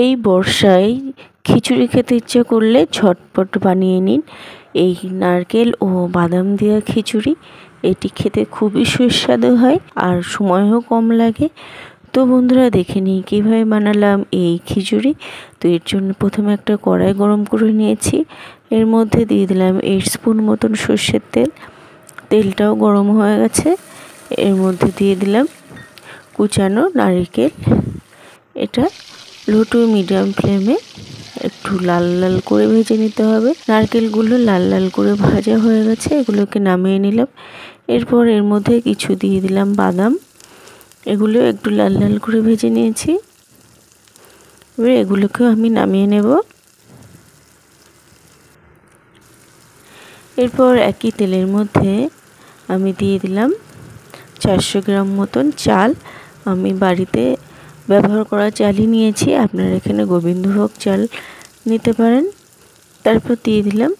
এই বর্ষায় খিচুড়ি খেতে ইচ্ছে করলে ঝটপট বানিয়ে নিন এই নারকেল ও বাদাম দেওয়া খিচুড়ি। এটি খেতে খুবই সুস্বাদু হয় আর সময়ও কম লাগে। তো বন্ধুরা, দেখে নিই কীভাবে বানালাম এই খিচুড়ি। তো এর জন্য প্রথমে একটা কড়াই গরম করে নিয়েছি। এর মধ্যে দিয়ে দিলাম 8 স্পুন মতন সর্ষের তেল। তেলটাও গরম হয়ে গেছে। এর মধ্যে দিয়ে দিলাম কুচানো নারকেল। এটা লো টু মিডিয়াম ফ্লেমে একটু লাল লাল করে ভেজে নিতে হবে। নারকেলগুলো লাল লাল করে ভাজা হয়ে গেছে, এগুলোকে নামিয়ে নিলাম। এরপর এর মধ্যে কিছু দিয়ে দিলাম বাদাম, এগুলো একটু লাল লাল করে ভেজে নিয়েছি। এবার এগুলোকেও আমি নামিয়ে নেব। এরপর একই তেলের মধ্যে আমি দিয়ে দিলাম 400 গ্রাম মতন চাল। আমি বাড়িতে ব্যবহার করা চালই নিয়েছি, আপনারা এখানে গোবিন্দভোগ চাল নিতে পারেন। তারপর দিয়ে দিলাম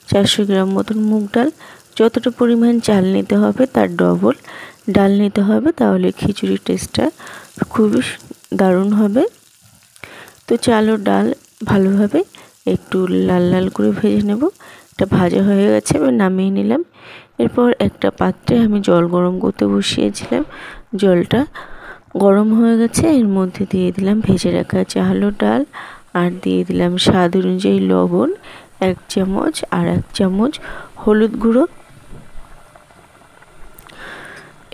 400 গ্রাম মতন মুগ ডাল। যতটা পরিমাণ চাল নিতে হবে তার ডবল ডাল নিতে হবে, তাহলে খিচুড়ির টেস্টটা খুবই দারুণ হবে। তো চাল ও ডাল ভালোভাবে একটু লাল লাল করে ভেজে নেব। এটা ভাজা হয়ে গেছে, এবার নামিয়ে নিলাম। এরপর একটা পাত্রে আমি জল গরম করতে বসিয়েছিলাম। জলটা গরম হয়ে গেছে, এর মধ্যে দিয়ে দিলাম ভেজে রাখা চাল ও ডাল, আর দিয়ে দিলাম স্বাদ অনুযায়ী লবণ 1 চামচ, আর 1 চামচ হলুদ গুঁড়ো।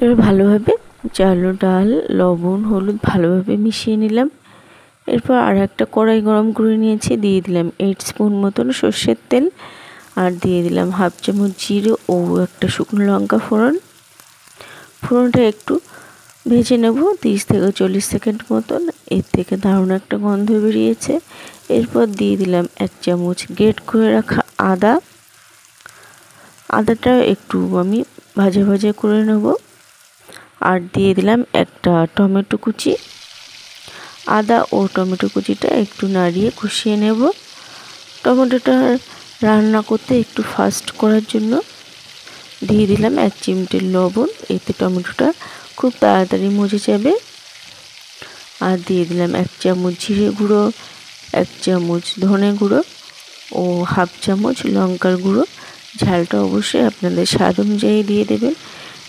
এবার ভালোভাবে চাল ও ডাল, লবণ, হলুদ ভালোভাবে মিশিয়ে নিলাম। এরপর আর একটা কড়াই গরম করে নিয়েছি, দিয়ে দিলাম 8 স্পুন মতন সর্ষের তেল, আর দিয়ে দিলাম 1/2 চামচ জিরে ও একটা শুকনো লঙ্কা ফোড়ন। ফোড়নটা একটু ভেজে নেব 30 থেকে 40 সেকেন্ড মতন। এর থেকে দারুণ একটা গন্ধ বেরিয়েছে। এরপর দিয়ে দিলাম 1 চামচ গ্রেট করে রাখা আদা। আদাটা একটু আমি ভাজা ভাজা করে নেব। আর দিয়ে দিলাম একটা টমেটো কুচি। আদা ও টমেটো কুচিটা একটু নাড়িয়ে কষিয়ে নেব। টমেটোটা রান্না করতে একটু ফাস্ট করার জন্য দিয়ে দিলাম 1 চিমটে লবণ, এতে টমেটোটা খুব তাড়াতাড়ি মজে যাবে। আর দিয়ে দিলাম 1 চামচ জিরে গুঁড়ো, 1 চামচ ধনে গুঁড়ো ও 1/2 চামচ লঙ্কার গুঁড়ো। ঝালটা অবশ্যই আপনাদের স্বাদ অনুযায়ী দিয়ে দেবেন।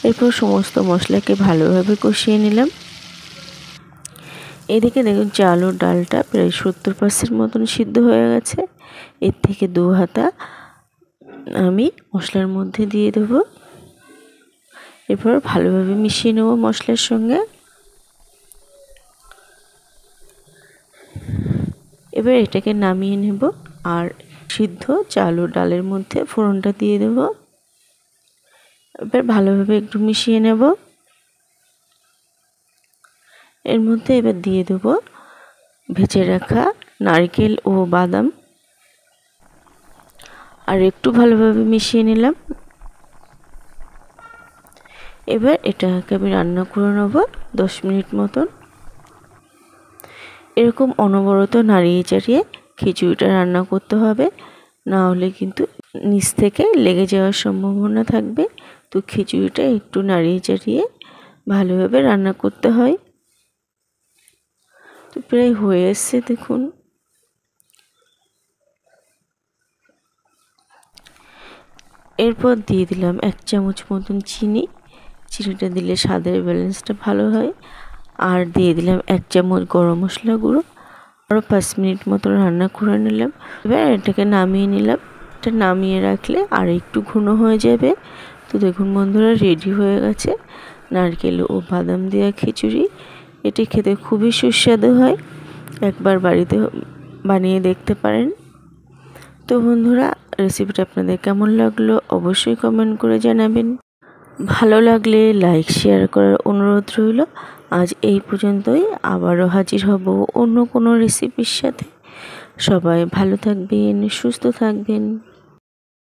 এরপর সমস্ত মশলাকে ভালোভাবে কষিয়ে নিলাম। এদিকে দেখুন চাল ও ডালটা প্রায় 70% মতন সিদ্ধ হয়ে গেছে। এর থেকে 2 হাতা আমি মশলার মধ্যে দিয়ে দেব। এরপর ভালোভাবে মিশিয়ে নেব মশলার সঙ্গে। এবার এটাকে নামিয়ে নেব, আর সিদ্ধ চাল ও ডালের মধ্যে ফোড়নটা দিয়ে দেব। এবার ভালোভাবে একটু মিশিয়ে নেব। এর মধ্যে এবার দিয়ে দেব ভেজে রাখা নারকেল ও বাদাম, আর একটু ভালোভাবে মিশিয়ে নিলাম। এবার এটাকে আমি রান্না করে নেব 10 মিনিট মতন। এরকম অনবরত নাড়িয়ে চাড়িয়ে খিচুড়িটা রান্না করতে হবে, না হলে কিন্তু নিচ থেকে লেগে যাওয়ার সম্ভাবনা থাকবে। তো খিচুড়িটা একটু নাড়িয়ে চাড়িয়ে ভালোভাবে রান্না করতে হয়। তো প্রায় হয়ে এসছে দেখুন। এরপর দিয়ে দিলাম 1 চামচ মতন চিনি। চিনিটা দিলে স্বাদের ব্যালেন্সটা ভালো হয়। আর দিয়ে দিলাম 1 চামচ গরম মশলা গুঁড়ো। আরও 5 মিনিট মতো রান্না করে নিলাম। এবার এটাকে নামিয়ে নিলাম। এটা নামিয়ে রাখলে আর একটু ঘন হয়ে যাবে। তো দেখুন বন্ধুরা, রেডি হয়ে গেছে নারকেল ও বাদাম দেওয়া খিচুড়ি। এটি খেতে খুবই সুস্বাদু হয়, একবার বাড়িতে বানিয়ে দেখতে পারেন। তো বন্ধুরা, রেসিপিটা আপনাদের কেমন লাগলো অবশ্যই কমেন্ট করে জানাবেন। ভালো লাগলে লাইক শেয়ার করার অনুরোধ রইল। আজ এই পর্যন্তই, আবারও হাজির হব অন্য কোনো রেসিপির সাথে। সবাই ভালো থাকবেন, সুস্থ থাকবেন।